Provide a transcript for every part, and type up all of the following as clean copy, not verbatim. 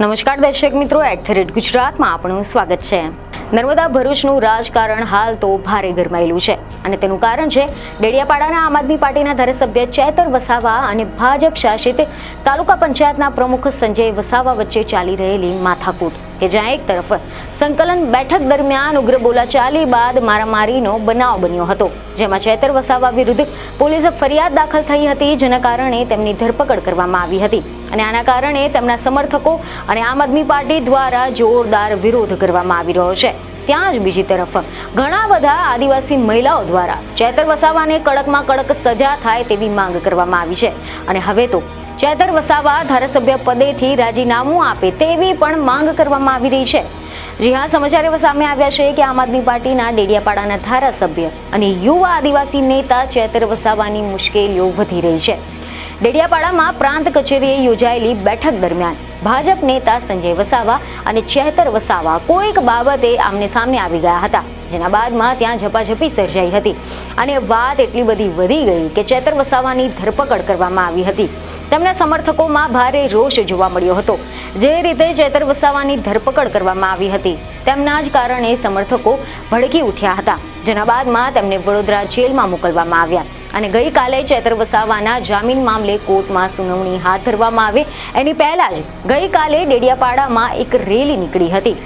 નમસ્કાર દર્શક મિત્રો, @ગુજરાતમાં આપનું સ્વાગત છે। નર્મદા ભરૂચનું રાજકારણ હાલ તો ભારે ગરમાયેલું છે અને તેનું કારણ છે ડેડિયાપાડાના આમ આદમી પાર્ટીના ધારાસભ્ય ચેતર વસાવા અને ભાજપ શાસિત તાલુકા પંચાયતના પ્રમુખ સંજય વસાવા વચ્ચે ચાલી રહેલી માથાકૂટ કે જ્યાં એક તરફ સંકલન બેઠક દરમિયાન ઉગ્ર બોલાચાલી બાદ મારામારીનો બનાવ બન્યો હતો, જેમાં ચેતર વસાવા વિરુદ્ધ પોલીસે ફરિયાદ દાખલ થઈ હતી, જેના કારણે તેમની ધરપકડ કરવામાં આવી હતી અને આના કારણે તેમના સમર્થકો અને આમ આદમી પાર્ટી દ્વારા જોરદાર વિરોધ કરવામાં આવી રહ્યો છે। ત્યાં જ બીજી તરફ ઘણા બધા આદિવાસી મહિલાઓ દ્વારા ચેતર વસાવાને કડકમાં કડક સજા થાય તેવી માંગ કરવામાં આવી છે અને હવે તો ચેતર વસાવા ધારાસભ્ય પદેથી રાજીનામું આપે તેવી પણ માંગ કરવામાં આવી રહી છે। જી હા, સમાચાર એવા સામે આવ્યા છે કે આમ આદમી પાર્ટીના ડેડિયાપાડાના ધારાસભ્ય અને યુવા આદિવાસી નેતા ચેતર વસાવાની મુશ્કેલીઓ વધી રહી છે। ડેડિયાપાડામાં પ્રાંત કચેરીએ યોજાયેલી બેઠક દરમિયાન ભાજપ નેતા સંજય વસાવા અને ચેતર વસાવા કોઈક બાબતે આમને સામને આવી ગયા હતા, જેના બાદમાં ત્યાં ઝપાઝપી સર્જાઈ હતી અને વાત એટલી બધી વધી ગઈ કે ચેતર વસાવાની ધરપકડ કરવામાં આવી હતી। તેમના સમર્થકોમાં ભારે રોષ જોવા મળ્યો હતો। જે રીતે ચેતર વસાવાની ધરપકડ કરવામાં આવી હતી તેમના જ કારણે સમર્થકો ભડકી ઉઠ્યા હતા, જેના બાદમાં તેમને વડોદરા જેલમાં મોકલવામાં આવ્યા અને ગઈકાલે ચેતર વસાવાના જામીન મામલે કોર્ટમાં સુનાવણી હાથ ધરવામાં આવે એની પહેલા જ ગઈકાલે ડેડિયાપાડામાં એક રેલી નીકળી હતી।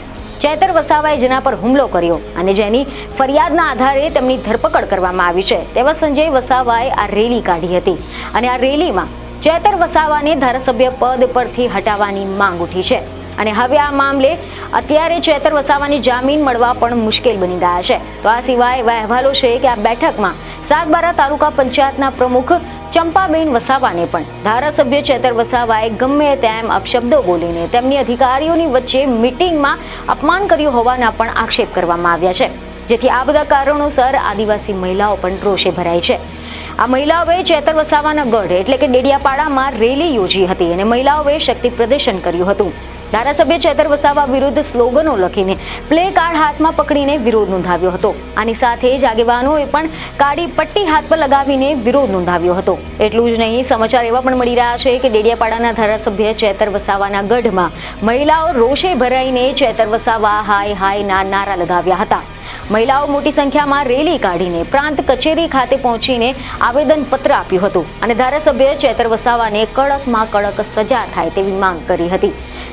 ચેતર વસાવાએ જેના પર હુમલો કર્યો અને જેની ફરિયાદના આધારે તેમની ધરપકડ કરવામાં આવી છે તેવા સંજય વસાવાએ આ રેલી કાઢી હતી અને આ રેલીમાં ચેતર વસાવાને ધારાસભ્ય પદ પરથી હટાવવાની માંગ ઉઠી છે અને હવે આ મામલે અત્યારે ચેતર વસાવાની જામીન મળવા પણ મુશ્કેલ બની ગયા છે। તો આ સિવાય એવા અહેવાલો છે કે આ બેઠકમાં સાગબારા તાલુકા પંચાયતના પ્રમુખ ચંપાબેન વસાવાને પણ ધારાસભ્ય ચેતર વસાવાએ ગમે તેમ અપશબ્દો બોલીને તેમની અધિકારીઓની વચ્ચે મીટિંગમાં અપમાન કર્યું હોવાના પણ આક્ષેપ કરવામાં આવ્યા છે, જેથી આ બધા કારણોસર આદિવાસી મહિલાઓ પણ રોષે ભરાઈ છે। આ મહિલાઓએ ચેતર વસાવાના ગઢ એટલે કે ડેડિયાપાડામાં રેલી યોજી હતી અને મહિલાઓએ શક્તિ પ્રદર્શન કર્યું હતું। ધારાસભ્ય ચેતર વસાવા વિરુદ્ધ સ્લોગનો લખીને પ્લે કાર્ડ હાથમાં પકડીને વિરોધ નોંધાવ્યો હતો। આની સાથે જ આગેવાનોએ પણ કાળી પટ્ટી હાથ પર લગાવીને વિરોધ નોંધાવ્યો હતો। એટલું જ નહીં, સમાચાર એવા પણ મળી રહ્યા છે કે ડેડિયાપાડાના ધારાસભ્ય ચેતર વસાવાના ગઢમાં મહિલાઓ રોષે ભરાઈને ચેતર વસાવા હાય હાયના નારા લગાવ્યા હતા। મહિલાઓ મોટી સંખ્યામાં રેલી કાઢીને પ્રાંત કચેરી ખાતે પહોંચીને આવેદનપત્ર આપ્યું હતું અને ધારાસભ્ય ચેતર વસાવાને કડકમાં કડક સજા થાય તેવી માંગ કરી હતી।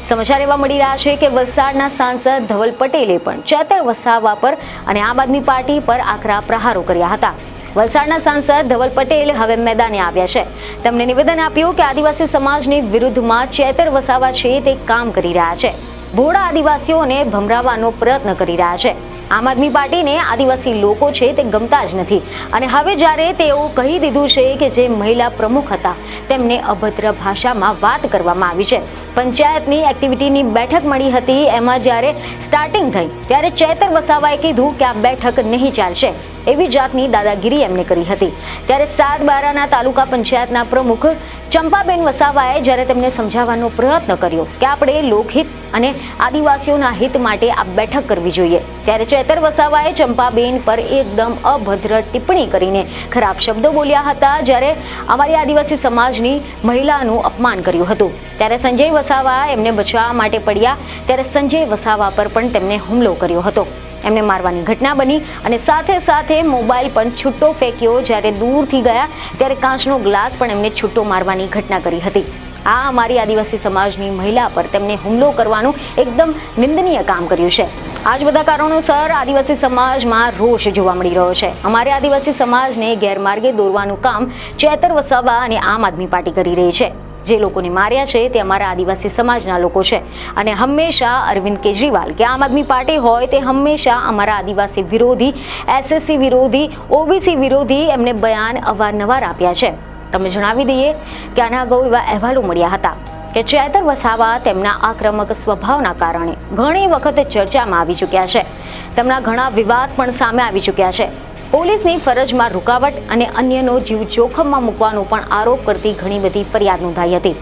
સમાચાર એવા મળી રહ્યા છે કે વલસાડના સાંસદ ધવલ પટેલે પણ ચેતર વસાવા પર અને આમ આદમી પાર્ટી પર આકરા પ્રહારો કર્યા હતા। વલસાડના સાંસદ ધવલ પટેલ હવે મેદાને આવ્યા છે। તેમણે નિવેદન આપ્યું કે આદિવાસી સમાજની વિરુદ્ધમાં ચેતર વસાવા છે તે કામ કરી રહ્યા છે, ભોળા આદિવાસીઓને ભમરાવવાનો પ્રયત્ન કરી રહ્યા છે। આમ આદમી પાર્ટીને આદિવાસી લોકો છે તે ગમતા જ નથી અને હવે જ્યારે તેઓ કહી દીધું છે કે જે મહિલા પ્રમુખ હતા તેમને અભદ્ર ભાષામાં વાત કરવામાં આવી છે। પંચાયતની એક્ટિવિટીની બેઠક મળી હતી, એમાં જ્યારે સ્ટાર્ટિંગ થઈ ત્યારે ચેતર વસાવાએ કીધું કે આ બેઠક નહીં ચાલશે એવી જાતની દાદાગીરી એમને કરી હતી। ત્યારે સાગબારાના તાલુકા પંચાયતના પ્રમુખ ચંપાબેન વસાવાએ જ્યારે તેમને સમજાવવાનો પ્રયત્ન કર્યો કે આપણે લોકહિત અને આદિવાસીઓના હિત માટે આ બેઠક કરવી જોઈએ, ત્યારે ચેતર વસાવાએ ચંપાબેન પર એકદમ અભદ્ર ટિપ્પણી કરીને ખરાબ શબ્દો બોલ્યા હતા, જ્યારે અમારી આદિવાસી સમાજની મહિલાનું અપમાન કર્યું હતું। ત્યારે સંજય વસાવા એમને બચાવવા માટે પડ્યા ત્યારે સંજય વસાવા પર પણ તેમને હુમલો કર્યો હતો। એમને મારવાની ઘટના બની અને સાથે સાથે મોબાઈલ પણ છૂટો ફેંક્યો। જ્યારે દૂરથી ગયા ત્યારે કાચનો ગ્લાસ પણ એમને છૂટો મારવાની ઘટના કરી હતી। આ અમારી આદિવાસી સમાજની મહિલા પર તેમને હુમલો કરવાનું એકદમ નિંદનીય કામ કર્યું છે। આ જ બધા કારણોસર આદિવાસી સમાજમાં રોષ જોવા મળી રહ્યો છે। અમારે આદિવાસી સમાજને ગેરમાર્ગે દોરવાનું કામ ચેતર વસાવા અને આમ આદમી પાર્ટી કરી રહી છે। જે લોકોને માર્યા છે તે અમારા આદિવાસી સમાજના લોકો છે અને હંમેશા અરવિંદ કેજરીવાલ કે આમ આદમી પાર્ટી હોય તે હંમેશા અમારા આદિવાસી વિરોધી, SSC વિરોધી, OBC વિરોધી એમને બયાન અવારનવાર આપ્યા છે। તમને જણાવી દઈએ કે આના અગાઉ એવા અહેવાલો મળ્યા હતા કે ચેતર વસાવા તેમના આક્રમક સ્વભાવના કારણે ઘણી વખત ચર્ચામાં આવી ચૂક્યા છે। તેમના ઘણા વિવાદ પણ સામે આવી ચૂક્યા છે। પોલીસની ફરજમાં રૂકાવટ અને અન્યનો જીવ જોખમમાં મૂકવાનો પણ આરોપ કરતી ઘણી બધી ફરિયાદ નોંધાઈ હતી,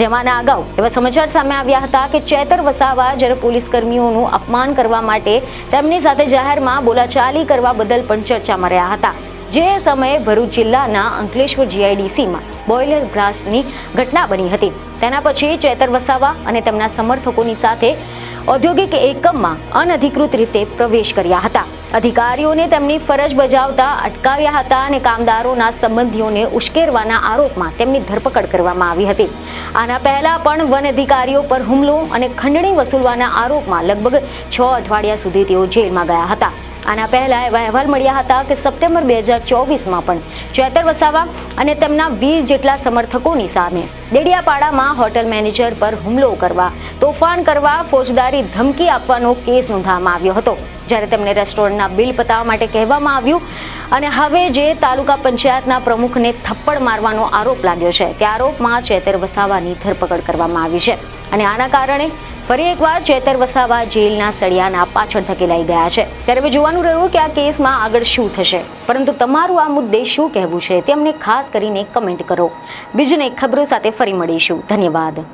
જેમાં અગાઉ એવા સમાચાર સામે આવ્યા હતા કે ચેતર વસાવા જ્યારે પોલીસ કર્મીઓનું અપમાન કરવા માટે તેમની સાથે જાહેરમાં બોલાચાલી કરવા બદલ પણ ચર્ચામાં રહ્યા હતા। જે સમયે ભરૂચ જિલ્લાના અંકલેશ્વર જીઆઈડીસીમાં બોઇલર બ્લાસ્ટની ઘટના બની હતી. તેના પછી ચેતર વસાવા અને તેમના સમર્થકોની સાથે ઔદ્યોગિક એકમમાં અનધિકૃત રીતે પ્રવેશ કર્યા હતા. અધિકારીઓને તેમની ફરજ બજાવતા અટકાવ્યા હતા અને કામદારોના સંબંધીઓને ઉશ્કેરવાના આરોપમાં તેમની ધરપકડ કરવામાં આવી હતી. આના પહેલા પણ વન અધિકારીઓ પર હુમલો અને ખંડણી વસૂલવાના આરોપમાં લગભગ 6 અઠવાડિયા સુધી તેઓ જેલમાં ગયા હતા. આના પહેલા એવા અહેવાલ મળ્યા હતા કે સપ્ટેમ્બર 2024માં પણ ચેતર વસાવા અને તેમના 20 જેટલા સમર્થકોની સામે ડેડિયાપાડામાં હોટેલ મેનેજર પર હુમલો કરવા, તોફાન કરવા, ફોજદારી ધમકી આપવાનો કેસ નોંધવામાં આવ્યો હતો. જ્યારે તેમને રેસ્ટોરન્ટના બિલ પતાવવા માટે કહેવામાં આવ્યું અને હવે જે તાલુકા પંચાયતના પ્રમુખને થપ્પડ મારવાનો આરોપ લાગ્યો છે તે આરોપમાં ચેતર વસાવાની ધરપકડ કરવામાં આવી છે. અને આના કારણે ફરી એકવાર ચેતર વસાવા જેલના સળિયાના પાછળ ધકેલાઈ ગયા છે. ત્યારે હવે જોવાનું રહ્યું કે આ કેસમાં આગળ શું થશે. પરંતુ તમારું આ મુદ્દે શું કહેવું છે તે અમને ખાસ કરીને કમેન્ટ કરો. બીજને ખબરો સાથે ફરી મળીશું. ધન્યવાદ.